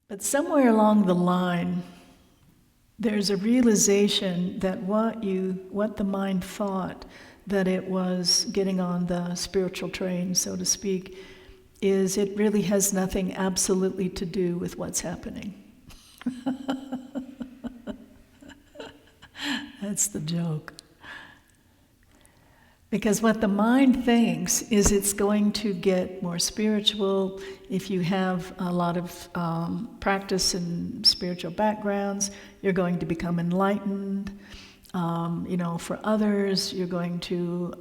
But somewhere along the line, there's a realization that what the mind thought that it was getting on the spiritual train, so to speak, is it really has nothing absolutely to do with what's happening. That's the joke. Because what the mind thinks is it's going to get more spiritual. If you have a lot of practice and spiritual backgrounds, you're going to become enlightened. For others, you're going to,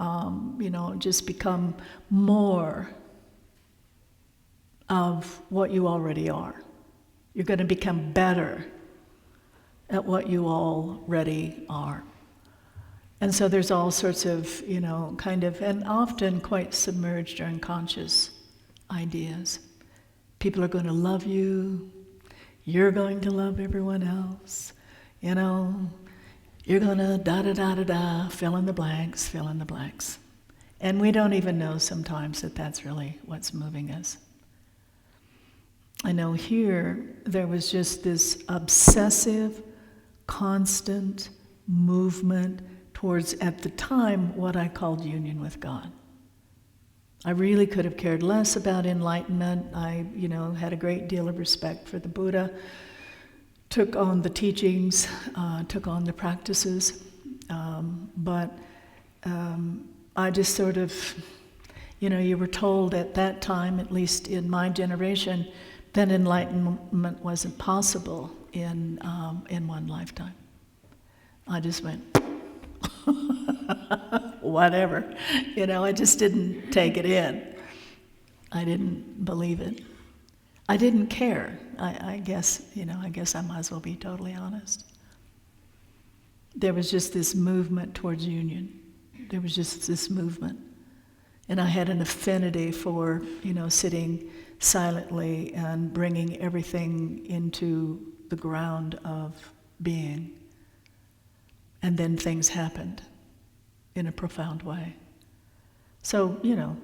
just become more of what you already are. You're going to become better at what you already are. And so there's all sorts of, and often quite submerged or unconscious ideas. People are going to love you. You're going to love everyone else. You're going to da-da-da-da-da, fill in the blanks. And we don't even know sometimes that that's really what's moving us. I know here there was just this obsessive, constant movement towards, at the time, what I called union with God. I really could have cared less about enlightenment. I, had a great deal of respect for the Buddha, took on the teachings, took on the practices, but I just sort of, you were told at that time, at least in my generation, that enlightenment wasn't possible in one lifetime. I just went, whatever. I just didn't take it in. I didn't believe it. I didn't care. I guess I might as well be totally honest. There was just this movement towards union. There was just this movement. And I had an affinity for, sitting silently and bringing everything into the ground of being. And then things happened in a profound way. So,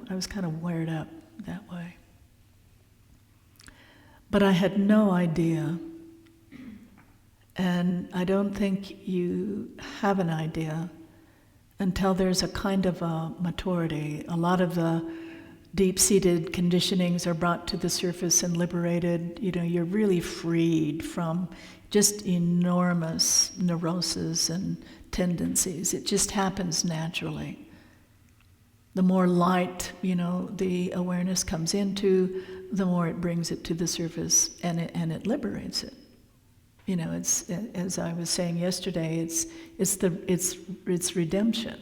I was kind of wired up that way. But I had no idea, and I don't think you have an idea until there's a kind of a maturity. A lot of the deep-seated conditionings are brought to the surface and liberated. You're really freed from just enormous neuroses and tendencies. It just happens naturally. The more light, the awareness comes into, the more it brings it to the surface, and it liberates it. It's, as I was saying yesterday, it's redemption.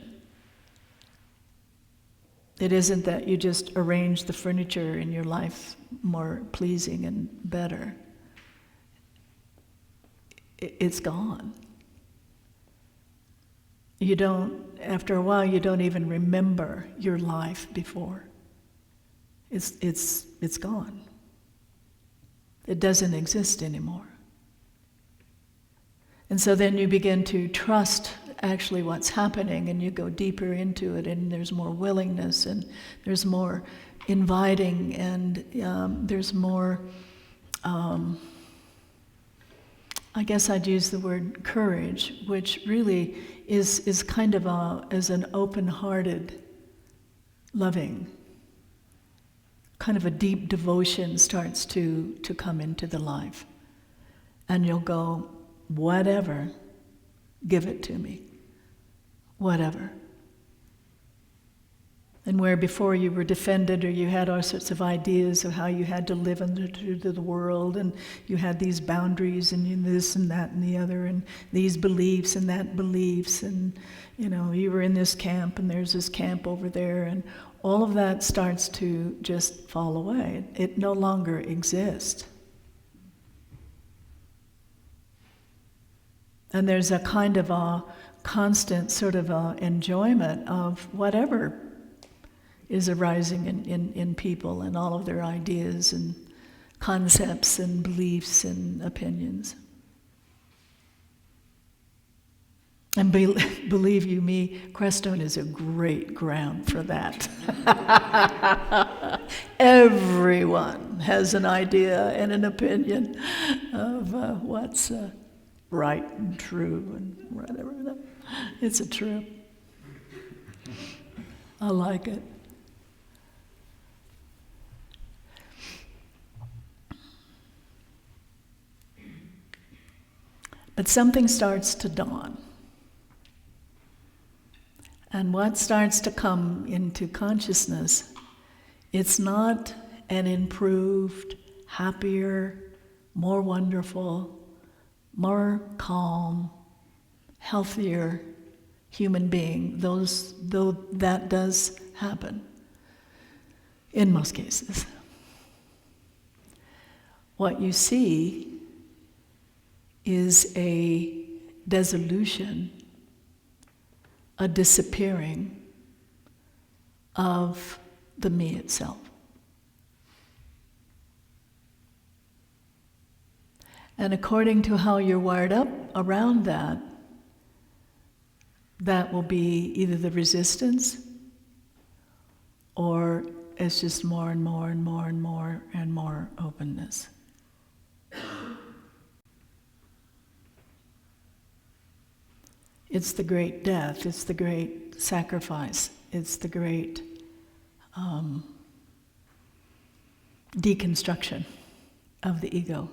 It isn't that you just arrange the furniture in your life more pleasing and better. It's gone. After a while, you don't even remember your life before. It's gone. It doesn't exist anymore. And so then you begin to trust actually what's happening, and you go deeper into it, and there's more willingness, and there's more inviting, and there's more, I guess I'd use the word courage, which really is kind of as an open-hearted loving. Kind of a deep devotion starts to come into the life. And you'll go, whatever, give it to me. Whatever. And where before you were defended, or you had all sorts of ideas of how you had to live into the world, and you had these boundaries, and this and that and the other, and these beliefs and that beliefs, and you were in this camp and there's this camp over there, and all of that starts to just fall away. It no longer exists. And there's a kind of a constant sort of a enjoyment of whatever is arising in people and all of their ideas and concepts and beliefs and opinions. And believe you me, Crestone is a great ground for that. Everyone has an idea and an opinion of what's right and true and whatever. It's a trip. I like it. But something starts to dawn. And what starts to come into consciousness, it's not an improved, happier, more wonderful, more calm, healthier human being, though that does happen in most cases. What you see is a dissolution, a disappearing of the me itself. And according to how you're wired up around that, that will be either the resistance or it's just more and more and more and more and more openness. It's the great death, it's the great sacrifice, it's the great deconstruction of the ego.